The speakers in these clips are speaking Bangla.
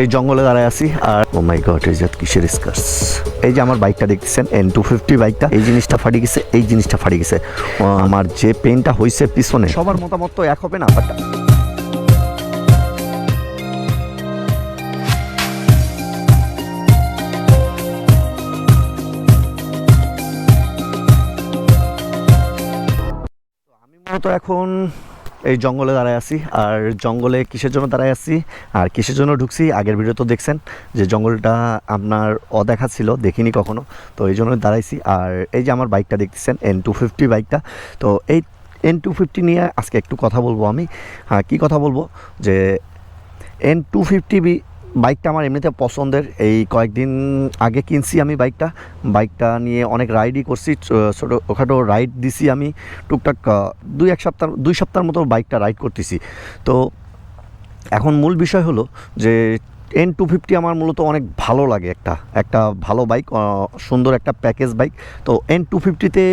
এই জঙ্গলে দাঁড়ায় আছি আর ও মাই গড এই যে কিসের স্কার্স। এই যে আমার বাইকটা দেখতেছেন N250 বাইকটা, এই জিনিসটা ফাটি গেছে, এই জিনিসটা ফাটি গেছে। আমার যে পেনটা হয়েছে পিছনে, সবার মতামত তো এক হবে না, বাট আমি মূলত এখন এই জঙ্গলে দাঁড়ায় আছি। আর জঙ্গলে কিসের জন্য দাঁড়ায় আছি আর কিসের জন্য ঢুকছি আগের ভিডিও তো দেখছেন যে জঙ্গলটা আপনার অদেখা ছিল, দেখিনি কখনো, তো এই জন্য দাঁড়াইছি। আর এই যে আমার বাইকটা দেখতেছেন N250 বাইকটা, তো এই N250 নিয়ে আজকে একটু কথা বলবো আমি। কি কথা বলবো যে N250 বাইকটা আমার এমনিতে পছন্দের। এই কয়েকদিন আগে কিনছি আমি বাইকটা নিয়ে অনেক রাইডই করছি, ছোটোখাটো রাইড দিছি আমি টুকটাক। দুই সপ্তাহের মতো বাইকটা রাইড করতেছি। তো এখন মূল বিষয় হলো যে N250 আমার মূলত অনেক ভালো লাগে, একটা ভালো বাইক, সুন্দর একটা প্যাকেজ বাইক। তো N250-তে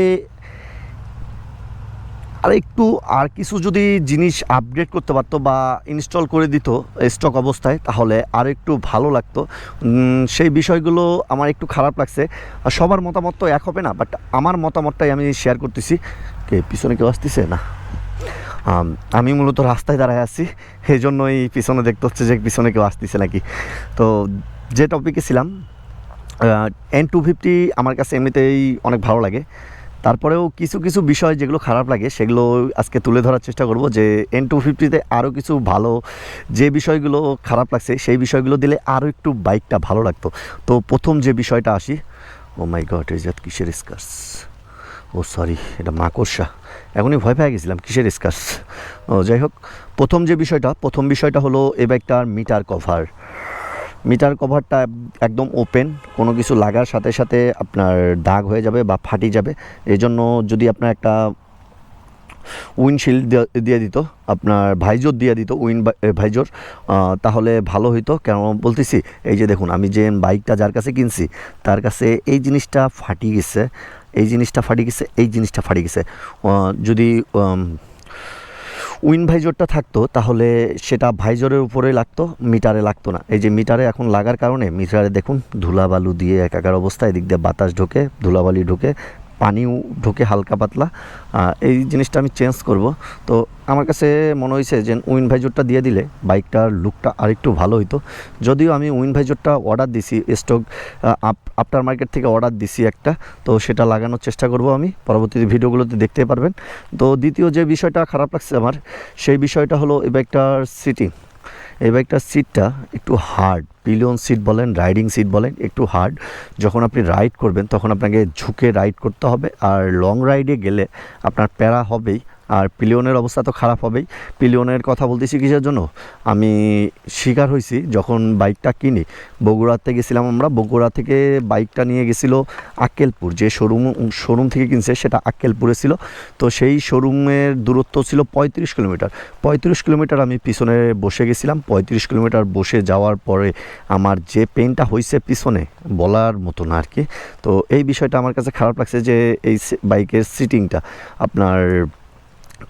আর কিছু যদি জিনিস আপগ্রেড করতে পারতো বা ইনস্টল করে দিত স্টক অবস্থায়, তাহলে আর একটু ভালো লাগতো। সেই বিষয়গুলো আমার একটু খারাপ লাগছে। আর সবার মতামত তো এক হবে না, বাট আমার মতামতটাই আমি শেয়ার করতেছি। কে পিছনে কেউ আসতেছে না? আমি মূলত রাস্তায় দাঁড়ায় আছি, সেই জন্যই পিছনে দেখতে হচ্ছে যে পিছনে কেউ আসতেছে নাকি। তো যে টপিকে ছিলাম, N250 আমার কাছে এমনিতেই অনেক ভালো লাগে। তারপরেও কিছু কিছু বিষয় যেগুলো খারাপ লাগে সেগুলো আজকে তুলে ধরার চেষ্টা করব, যে N250-তে আরও কিছু ভালো যে বিষয়গুলো খারাপ লাগছে সেই বিষয়গুলো দিলে আরও একটু বাইকটা ভালো লাগতো। তো প্রথম যে বিষয়টা আসি, ও মাই গড এই যে কিসের স্কার্স, ও সরি এটা মাকড়সা, এখনই ভয় পেয়ে গেছিলাম কিসের স্কার্স। ও যাই হোক, প্রথম বিষয়টা হলো এই বাইকটার মিটার কভারটা একদম ওপেন, কোনো কিছু লাগার সাথে সাথে আপনার দাগ হয়ে যাবে বা ফাটি যাবে। এই জন্য যদি আপনার একটা উইন্ডশিল্ড দিয়ে দিত, আপনার ভাইজর দিয়ে দিত, ভাইজর, তাহলে ভালো হইতো। কেন বলতেছি, এই যে দেখুন আমি যে বাইকটা যার কাছে কিনছি তার কাছে এই জিনিসটা ফাটি গেছে, এই জিনিসটা ফাটি গেছে। যদি ভাইজরটা থাকতো তাহলে সেটা ভাইজরের উপরে লাগতো, মিটারে লাগতো না। এই যে মিটারে এখন লাগার কারণে মিটারে দেখুন ধুলাবালু দিয়ে একাকার অবস্থা, এদিক দিয়ে বাতাস ঢোকে, ধুলাবালি ঢোকে, পানিও ঢোকে হালকা পাতলা। এই জিনিসটা আমি চেঞ্জ করব। তো আমার কাছে মনে হয়েছে যে ভাইজরটা দিয়ে দিলে বাইকটার লুকটা আরেকটু ভালো হইতো। যদিও আমি ভাইজরটা অর্ডার দিছি, স্টক আফটার মার্কেট থেকে অর্ডার দিছি একটা, তো সেটা লাগানোর চেষ্টা করব আমি, পরবর্তী ভিডিওগুলোতে দেখতে পারবেন। তো দ্বিতীয় যে বিষয়টা খারাপ লাগছে আমার, সেই বিষয়টা হলো এই বাইকটার সিটটা একটু হার্ড। পিলিয়ন সিট বলেন, রাইডিং সিট বলেন, একটু হার্ড। যখন আপনি রাইড করবেন তখন আপনাকে ঝুঁকে রাইড করতে হবে, আর লং রাইডে গেলে আপনার প্যারা হবেই। আর পিলিয়নের অবস্থা তো খারাপ হবেই। পিলিয়নের কথা বলতেছি কিসের জন্য, আমি শিকার হয়েছি যখন বাইকটা কিনি। বগুড়াতে গেছিলাম আমরা, বগুড়া থেকে বাইকটা নিয়ে গেছিলো আক্কেলপুর, যে শোরুম থেকে কিনছে সেটা আক্কেলপুরে ছিল। তো সেই শোরুমের দূরত্ব ছিল 35 কিলোমিটার। আমি পিছনে বসে গেছিলাম, 35 কিলোমিটার বসে যাওয়ার পরে আমার যে পেনটা হয়েছে পিছনে বলার মতো না আর কি। তো এই বিষয়টা আমার কাছে খারাপ লাগছে, যে এই বাইকের সিটিংটা আপনার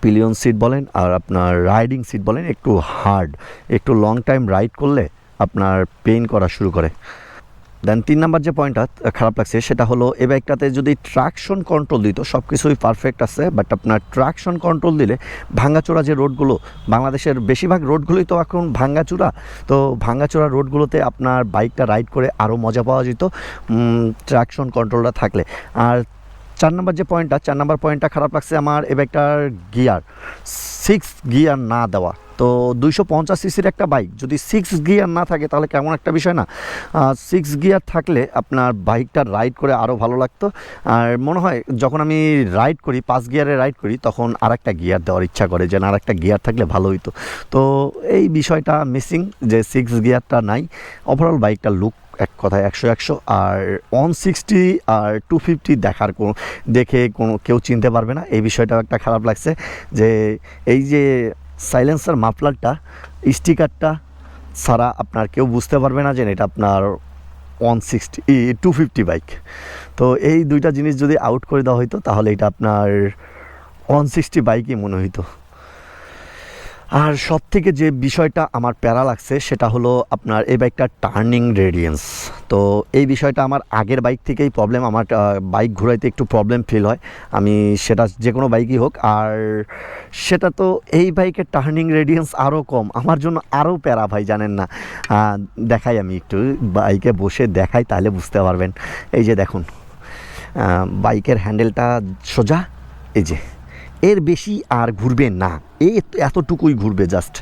পিলিয়ন সিট বলেন আর আপনার রাইডিং সিট বলেন একটু হার্ড, একটু লং টাইম রাইড করলে আপনার পেইন করা শুরু করে। দেন 3 নাম্বার যে পয়েন্টটা খারাপ লাগছে সেটা হলো এই বাইকটাতে যদি ট্রাকশন কন্ট্রোল দিত, সব কিছুই পারফেক্ট আছে, বাট আপনার ট্রাকশন কন্ট্রোল দিলে ভাঙ্গাচোরা যে রোডগুলো, বাংলাদেশের বেশিরভাগ রোডগুলোই তো এখন ভাঙ্গাচোরা, তো ভাঙ্গাচোরা রোডগুলোতে আপনার বাইকটা রাইড করে আরও মজা পাওয়া যেত ট্রাকশন কন্ট্রোলটা থাকলে। আর 4 নাম্বার পয়েন্টটা খারাপ লাগছে আমার এই বাইকটার গিয়ার, 6 গিয়ার না দেওয়া। তো 250 সিসির একটা বাইক যদি 6 গিয়ার না থাকে তাহলে কেমন একটা বিষয় না। 6 গিয়ার থাকলে আপনার বাইকটা রাইড করে আরও ভালো লাগতো। আর মনে হয় যখন আমি রাইড করি 5 গিয়ারে রাইড করি তখন আর একটা গিয়ার দেওয়ার ইচ্ছা করে, যে আর একটা গিয়ার থাকলে ভালো হইতো। তো এই বিষয়টা মিসিং, যে 6 গিয়ারটা নাই। ওভারঅল বাইকটার লুক এক কথায় 100 আর 160 আর 250 দেখে কোনো কেউ চিনতে পারবে না। এই বিষয়টাও একটা খারাপ লাগছে, যে এই যে সাইলেন্সার মাফলারটা স্টিকারটা ছাড়া আপনার কেউ বুঝতে পারবে না যে এটা আপনার 250 বাইক। তো এই দুইটা জিনিস যদি আউট করে দেওয়া হইতো তাহলে এটা আপনার 160 বাইকই মনে হইতো। আর সব থেকে যে বিষয়টা আমার প্যারা লাগছে সেটা হলো আপনার এই বাইকটার টার্নিং রেডিয়েন্স। তো এই বিষয়টা আমার আগের বাইক থেকেই প্রবলেম, আমার বাইক ঘোরাইতে একটু প্রবলেম ফিল হয়, আমি সেটা যে কোনো বাইকই হোক। আর সেটা তো এই বাইকের টার্নিং রেডিয়েন্স আরও কম, আমার জন্য আরও প্যারা ভাই, জানেন না। দেখাই, আমি একটু বাইকে বসে দেখাই, তাহলে বুঝতে পারবেন। এই যে দেখুন, বাইকের হ্যান্ডেলটা সোজা, এই যে এর বেশি আর ঘুরবে না, এই এতটুকুই ঘুরবে, জাস্ট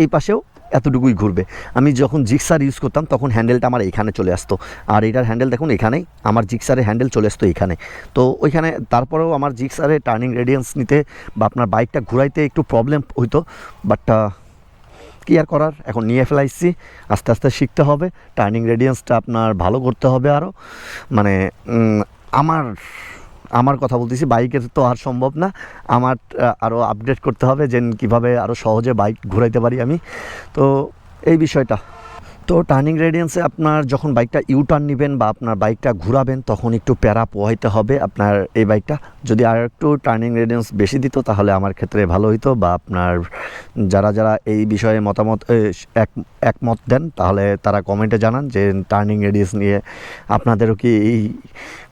এই পাশেও এতটুকুই ঘুরবে। আমি যখন জিক্সার ইউজ করতাম তখন হ্যান্ডেলটা আমার এখানে চলে আসতো, আর এটার হ্যান্ডেল দেখুন এখানেই, আমার জিক্সারের হ্যান্ডেল চলে আসতো এখানে। তো ওইখানে তারপরেও আমার জিক্সারে টার্নিং রেডিয়েন্স নিতে বা আপনার বাইকটা ঘুরাইতে একটু প্রবলেম হইতো, বাট কী আর করার, এখন নিয়ে ফেলাইছি, আস্তে আস্তে শিখতে হবে। টার্নিং রেডিয়েন্সটা আপনার ভালো করতে হবে আরও, মানে আমার কথা বলতেছি, বাইকের তো আর সম্ভব না, আমার আরও আপডেট করতে হবে যে কীভাবে আরও সহজে বাইক ঘুরাইতে পারি আমি। তো এই বিষয়টা, তো টার্নিং রেডিয়েন্সে আপনার যখন বাইকটা ইউটার্ন নেবেন বা আপনার বাইকটা ঘুরাবেন তখন একটু প্যারা পোহাইতে হবে আপনার এই বাইকটা। যদি আর একটু টার্নিং রেডিয়েন্স বেশি দিত তাহলে আমার ক্ষেত্রে ভালো হইতো, বা আপনার যারা এই বিষয়ে মতামত একমত দেন তাহলে তারা কমেন্টে জানান যে টার্নিং রেডিয়েন্স নিয়ে আপনাদেরও কি এই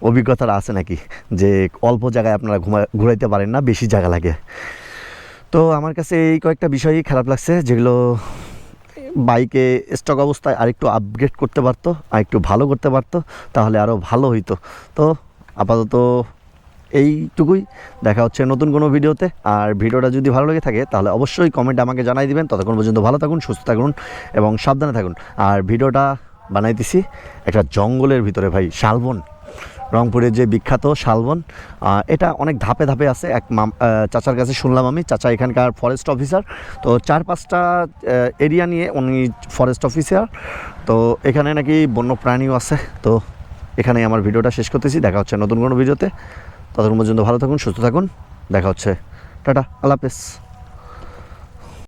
অভিজ্ঞতাটা আছে নাকি, যে অল্প জায়গায় আপনারা ঘুরাইতে পারেন না, বেশি জায়গা লাগে। তো আমার কাছে এই কয়েকটা বিষয়ই খারাপ লাগছে, যেগুলো বাইকে স্টক অবস্থায় আরেকটু আপগ্রেড করতে পারতো, আর একটু ভালো করতে পারতো, তাহলে আরও ভালো হইতো। তো আপাতত এইটুকুই, দেখা হচ্ছে নতুন কোনো ভিডিওতে। আর ভিডিওটা যদি ভালো লেগে থাকে তাহলে অবশ্যই কমেন্টে আমাকে জানাই দিবেন। ততক্ষণ পর্যন্ত ভালো থাকুন, সুস্থ থাকুন এবং সাবধানে থাকুন। আর ভিডিওটা বানাইতেছি একটা জঙ্গলের ভিতরে ভাই, শালবন, রংপুরের যে বিখ্যাত শালবন, এটা অনেক ধাপে ধাপে আছে। এক চাচার কাছে শুনলাম আমি, চাচা এখানকার ফরেস্ট অফিসার, তো 4-5টা এরিয়া নিয়ে উনি ফরেস্ট অফিসার। তো এখানে নাকি বন্য প্রাণীও আছে। তো এখানেই আমার ভিডিওটা শেষ করতেছি, দেখা হচ্ছে নতুন কোনো ভিডিওতে। ততক্ষণ পর্যন্ত ভালো থাকুন, সুস্থ থাকুন, দেখা হচ্ছে, টাটা, আল্লাহ হাফেজ।